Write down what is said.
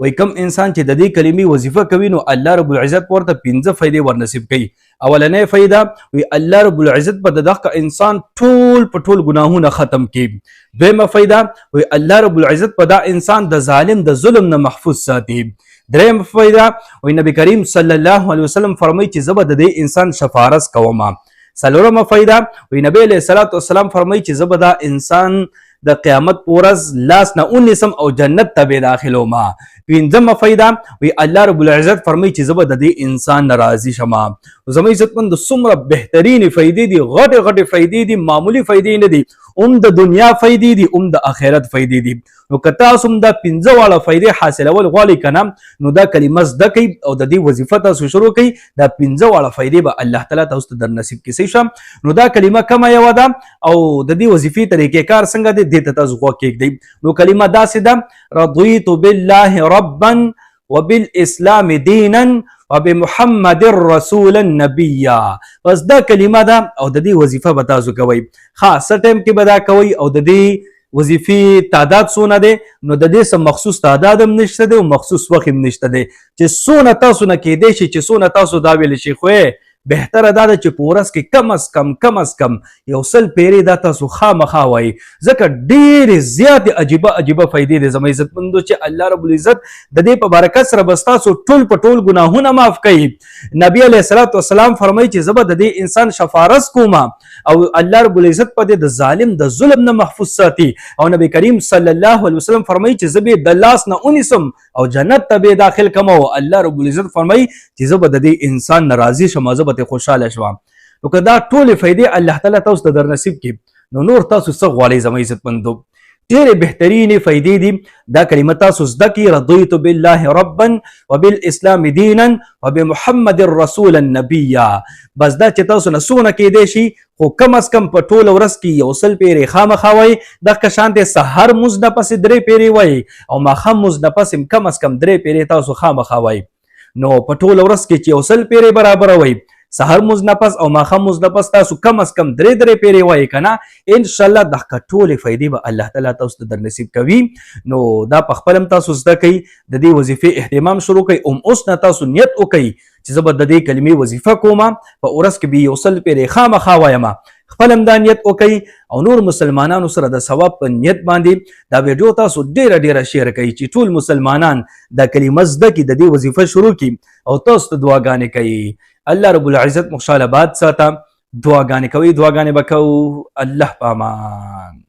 وای کم انسان چې د دې کلمې وظیفه کوي نو الله رب العزت ورته 15 فائدې ورنصیب کوي. اولنې فائده وی الله رب العزت په دغه انسان ټول ګناهونه ختم کړي. دویمه فائده وی الله رب العزت په دا انسان د ظالم د ظلم نه محفوظ ساتي. دریم فائده وی نبی کریم صلی الله علیه وسلم فرمایي چې زه به د دې انسان شفارس کوم. څلورمه فائده وی نبی علیه الصلاۃ والسلام فرمایي چې زه به دا انسان د قیامت پورز لاس نه اونیسم او جنت ته به داخلوم. پنځمه فائده وی الله رب العزت فرمایي چې زه به د دې انسان ناراضي شم. زموږ عزتمند څومره بهترین فائدې دي، غټه فائدې دي، معمولی فائدې نه دي، د دنیا فائدې دي، د آخرت فائدې دي. نو که تاسو دا 15 واړه فائدې حاصلول غواړئ کنه نو دا کلمه زده کړئ او د دې وظیفه تاسو شروع کړئ. دا 15 واړه فائدې به الله تعالی تاسو ته در نصیب کړي. شم نو دا کلمه کومه یو ده او د دې وظیفې طریقې کار څنګه دی دې ته تاسو غوږ کېږدئ. نو کلمه داسې ده: رضیت بالله ربا وبالاسلام دینا وبمحمد رسول النبی. بس دا کلمه ده او د دې وظیفه به تاسو کوئ. خاص ټایم کې به دا کوئ او د دې وظیفې تعداد څونه دی نو د دې څه مخصوص تعداد هم نشته دی او مخصوص وخت هم نشته دی چې څونه تاسو نه کېدی شي چې څونه تاسو دا ویلی شي. خو بهتره دا ده چې په ورځ کې کم از کم 100 پیرې دا تاسو خامخا وایي، ځکه ډېرې زیاتې عجیبه فایدې دي زما عزتمندو چې الله رب العزت د دې په برکت سره به ستاسو ټول ګناهونه معاف کوي. نبی علیه الصلاۃ والسلام فرمایي چې زه به د دې انسان شفارس کوم او الله رب العزت په دې د ظالم د ظلم نه محفوظ ساتي. او نبی کریم صلی الله علیه وسلم فرمایي چې زه به د لاس نه اونیسم او جنت ته به داخل کوم. او الله رب العزت فرمایي چې زه به د دې انسان ناراضي شم، زه به خوشاله شوم. نو که دا ټولې فائدې الله تعالی تاسو ته در نصیب کړي نو نور تاسو څه غواړئ زما عزتمندو؟ ډېرې بهترینې فائدې دي. دا کلمه تاسو زده کړئ: رضیت بالله ربا وبالاسلام دینا وبمحمد رسول النبی. بس دا چې تاسو نه څونه کېدی شي خو کم از کم په ټوله ورځ کې 100 پیرې خامخا وایئ. دغه شانتې سحر مونځ نه پسې 3 پیرې وایئ او ماښام مونځ نه پسې کم از کم 3 پیرې تاسو خامخا وایئ. نو په ټوله ورځ کې چې 100 پیرې برابر وایئ، سحر مونځ نه پس او ماښام مونځ نه پس تاسو کم از کم 3 پیرې وایئ کنه، انشاءالله دغه ټولې فایدې به الله تعالی تاسو ته در نصیب کوي. نو دا په خپل هم تاسو زده کوئ، د دې وظیفې اهتمام شروع کوئ. اوس نه تاسو نیت وکئ چې زه به د دې کلمې وظیفه کوم، په ورځ کې به 100 پیرې خامخا وایم. خپل هم دا نیت وکئ او نور مسلمانانو سره د ثواب په نیت باندې دا ویډیو تاسو ډیره شیر کړئ چې ټول مسلمانان دا کلمه زده کړي، د دې وظیفه شروع کړي او تاسو ته دعاګانې کوي. الله رب العزت مو خوشاله باد ساته. دعاګانې کوي، دعاګانې به کوو. الله پامان.